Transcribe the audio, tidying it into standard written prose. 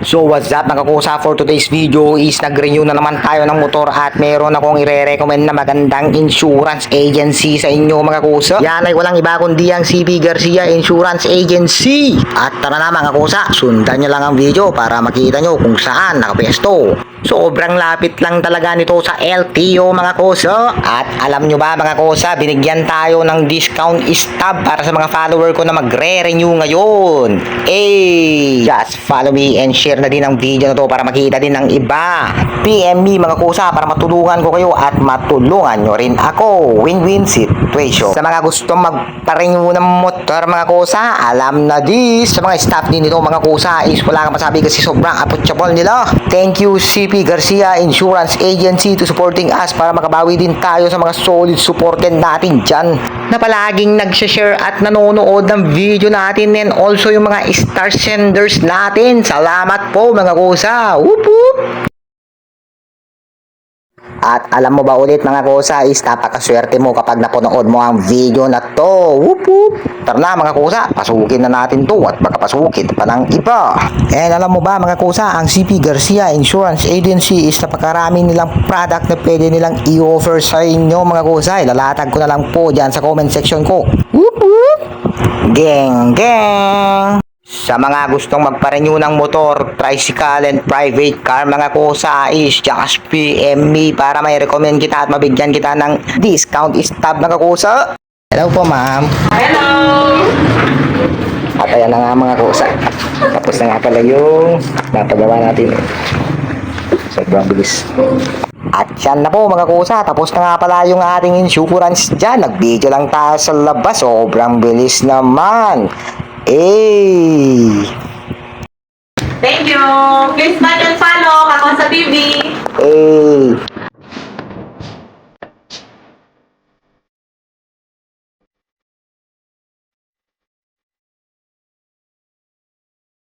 So what's up mga kusa, for today's video is nag-renew na naman tayo ng motor at meron akong i-recommend na magandang insurance agency sa inyo mga kusa. Yan ay walang iba kundi ang CP Garcia Insurance Agency. At tara na mga kusa, sundan nyo lang ang video para makita nyo kung saan nakapesto. Sobrang lapit lang talaga nito sa LTO mga kusa. At alam nyo ba mga kusa, binigyan tayo ng discount stub para sa mga follower ko na magre-renew ngayon. Just follow me and share na din ang video na to para makita din ng iba. PM me mga kusa para matulungan ko kayo at matulungan nyo rin ako. Win-win situation. Sa mga gustong magpa-renew ng motor mga kusa, alam na this. Sa mga staff din nito mga kusa is wala kang masabi kasi sobrang approachable nila. Thank you CP Garcia Insurance Agency to supporting us para makabawi din tayo sa mga solid supported natin dyan na palaging nag-share at nanonood ng video natin, and also yung mga star senders natin. Salamat po mga kusa. Whoop whoop. At alam mo ba ulit mga kusa is napakaswerte mo kapag napanood mo ang video na to. Whoop whoop. Tara na mga kusa, pasukin na natin to at magkapasukin pa ng iba. And alam mo ba mga kusa, ang CP Garcia Insurance Agency is napakarami nilang product na pwede nilang i-offer sa inyo mga kusa. Ilalatag ko na lang po dyan sa comment section ko. Whoop whoop. Geng geng. Sa mga gustong magpa-renew ng motor, tricycle, and private car mga kusa is just PM me para may recommend kita at mabigyan kita ng discount stub mga kusa. Hello po ma'am. Hello! At ayan na nga mga kusa. Tapos na nga pala yung napagawa natin. Sobrang bilis. At yan na po mga kusa, tapos na nga pala yung ating insurance dyan. Nag-video lang tayo sa labas, sobrang bilis naman. Thank you! Please like and follow Kakon sa TV!